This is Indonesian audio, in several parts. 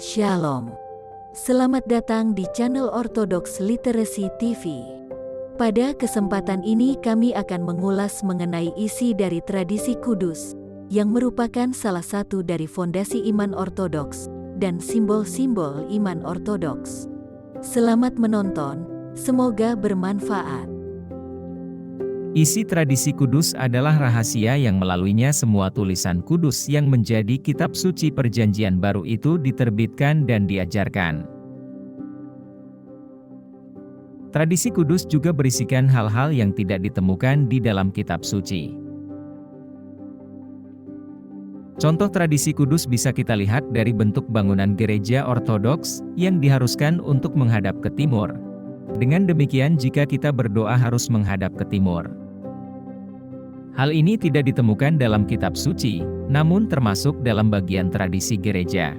Shalom. Selamat datang di channel Orthodox Literacy TV. Pada kesempatan ini kami akan mengulas mengenai isi dari tradisi kudus, yang merupakan salah satu dari fondasi iman ortodoks, dan simbol-simbol iman ortodoks. Selamat menonton, semoga bermanfaat. Isi tradisi kudus adalah rahasia yang melaluinya semua tulisan kudus yang menjadi kitab suci Perjanjian Baru itu diterbitkan dan diajarkan. Tradisi kudus juga berisikan hal-hal yang tidak ditemukan di dalam kitab suci. Contoh tradisi kudus bisa kita lihat dari bentuk bangunan gereja ortodoks yang diharuskan untuk menghadap ke timur. Dengan demikian jika kita berdoa harus menghadap ke timur. Hal ini tidak ditemukan dalam kitab suci, namun termasuk dalam bagian tradisi gereja.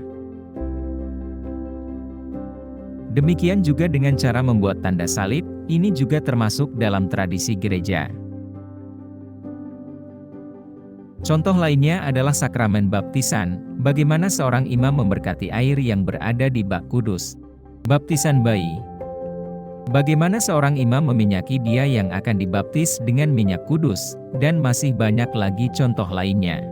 Demikian juga dengan cara membuat tanda salib, ini juga termasuk dalam tradisi gereja. Contoh lainnya adalah sakramen baptisan, bagaimana seorang imam memberkati air yang berada di bak kudus. Baptisan bayi. Bagaimana seorang imam meminyaki dia yang akan dibaptis dengan minyak kudus, dan masih banyak lagi contoh lainnya.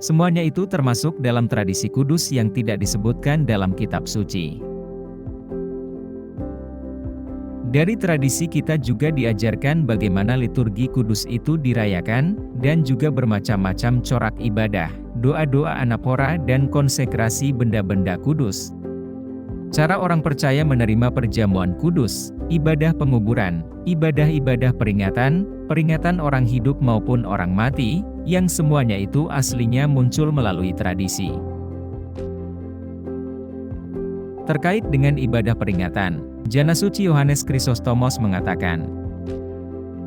Semuanya itu termasuk dalam tradisi kudus yang tidak disebutkan dalam kitab suci. Dari tradisi kita juga diajarkan bagaimana liturgi kudus itu dirayakan, dan juga bermacam-macam corak ibadah, doa-doa anapora dan konsekrasi benda-benda kudus. Cara orang percaya menerima perjamuan kudus, ibadah penguburan, ibadah-ibadah peringatan, peringatan orang hidup maupun orang mati, yang semuanya itu aslinya muncul melalui tradisi. Terkait dengan ibadah peringatan, Jana Suci Yohanes Krisostomos mengatakan,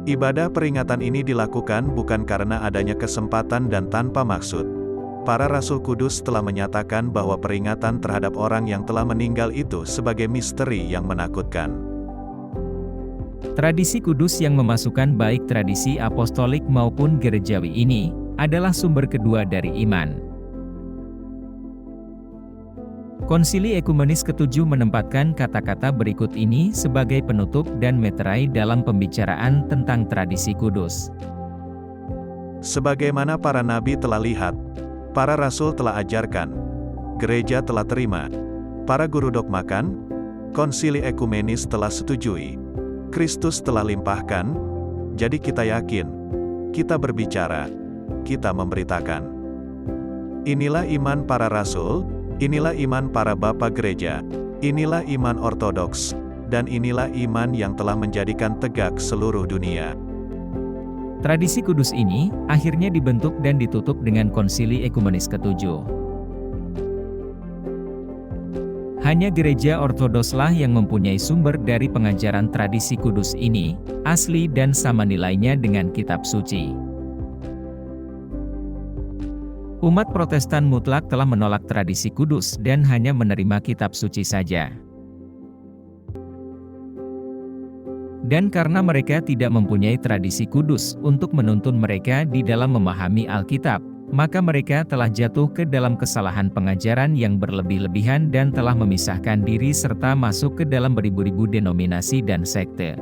ibadah peringatan ini dilakukan bukan karena adanya kesempatan dan tanpa maksud. Para Rasul Kudus telah menyatakan bahwa peringatan terhadap orang yang telah meninggal itu sebagai misteri yang menakutkan. Tradisi kudus yang memasukkan baik tradisi apostolik maupun gerejawi ini, adalah sumber kedua dari iman. Konsili Ekumenis ke-7 menempatkan kata-kata berikut ini sebagai penutup dan meterai dalam pembicaraan tentang tradisi kudus. Sebagaimana para nabi telah lihat, para rasul telah ajarkan, gereja telah terima, para guru dogmakan, konsili ekumenis telah setujui, Kristus telah limpahkan, jadi kita yakin, kita berbicara, kita memberitakan. Inilah iman para rasul, inilah iman para bapak gereja, inilah iman ortodoks, dan inilah iman yang telah menjadikan tegak seluruh dunia. Tradisi kudus ini, akhirnya dibentuk dan ditutup dengan Konsili Ekumenis ke-7. Hanya gereja ortodokslah yang mempunyai sumber dari pengajaran tradisi kudus ini, asli dan sama nilainya dengan kitab suci. Umat Protestan mutlak telah menolak tradisi kudus dan hanya menerima kitab suci saja. Dan karena mereka tidak mempunyai tradisi kudus untuk menuntun mereka di dalam memahami Alkitab, maka mereka telah jatuh ke dalam kesalahan pengajaran yang berlebih-lebihan dan telah memisahkan diri serta masuk ke dalam beribu-ribu denominasi dan sekte.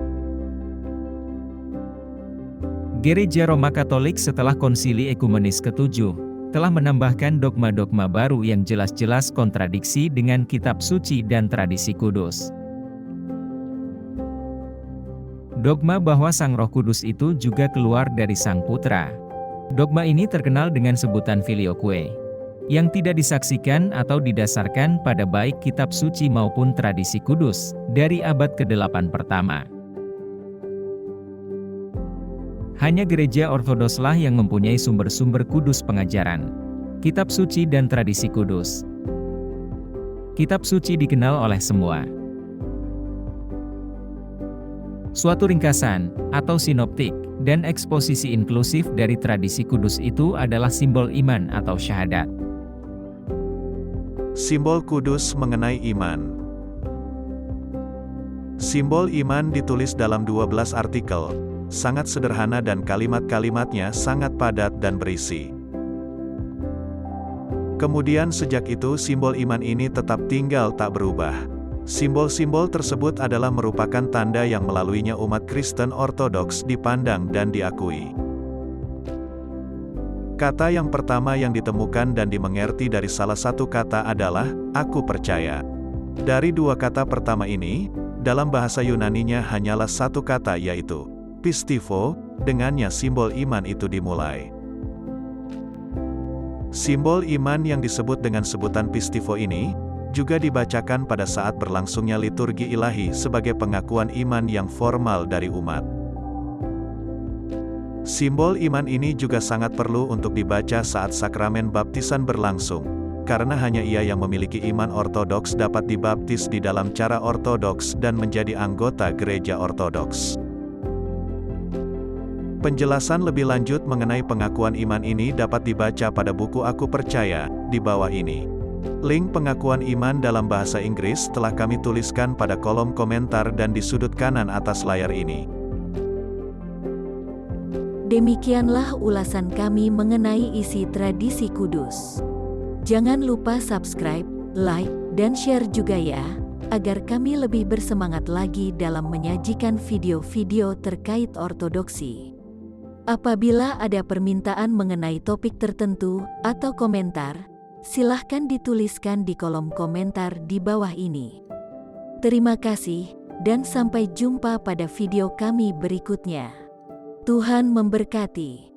Gereja Roma Katolik setelah Konsili Ekumenis ke-7, telah menambahkan dogma-dogma baru yang jelas-jelas kontradiksi dengan kitab suci dan tradisi kudus. Dogma bahwa Sang Roh Kudus itu juga keluar dari Sang Putra. Dogma ini terkenal dengan sebutan filioque, yang tidak disaksikan atau didasarkan pada baik kitab suci maupun tradisi kudus, dari abad ke-8 pertama. Hanya gereja ortodokslah yang mempunyai sumber-sumber kudus pengajaran, kitab suci dan tradisi kudus. Kitab suci dikenal oleh semua. Suatu ringkasan, atau sinoptik, dan eksposisi inklusif dari tradisi kudus itu adalah simbol iman atau syahadat. Simbol kudus mengenai iman. Simbol iman ditulis dalam 12 artikel, sangat sederhana dan kalimat-kalimatnya sangat padat dan berisi. Kemudian sejak itu simbol iman ini tetap tinggal tak berubah. Simbol-simbol tersebut adalah merupakan tanda yang melaluinya umat Kristen Ortodoks dipandang dan diakui. Kata yang pertama yang ditemukan dan dimengerti dari salah satu kata adalah, aku percaya. Dari dua kata pertama ini, dalam bahasa Yunaninya hanyalah satu kata yaitu, pistivo, dengannya simbol iman itu dimulai. Simbol iman yang disebut dengan sebutan pistivo ini, juga dibacakan pada saat berlangsungnya liturgi ilahi sebagai pengakuan iman yang formal dari umat. Simbol iman ini juga sangat perlu untuk dibaca saat sakramen baptisan berlangsung, karena hanya ia yang memiliki iman ortodoks dapat dibaptis di dalam cara ortodoks dan menjadi anggota gereja ortodoks. Penjelasan lebih lanjut mengenai pengakuan iman ini dapat dibaca pada buku Aku Percaya, di bawah ini. Link pengakuan iman dalam bahasa Inggris telah kami tuliskan pada kolom komentar dan di sudut kanan atas layar ini. Demikianlah ulasan kami mengenai isi tradisi kudus. Jangan lupa subscribe, like, dan share juga ya, agar kami lebih bersemangat lagi dalam menyajikan video-video terkait ortodoksi. Apabila ada permintaan mengenai topik tertentu atau komentar, silahkan dituliskan di kolom komentar di bawah ini. Terima kasih, dan sampai jumpa pada video kami berikutnya. Tuhan memberkati.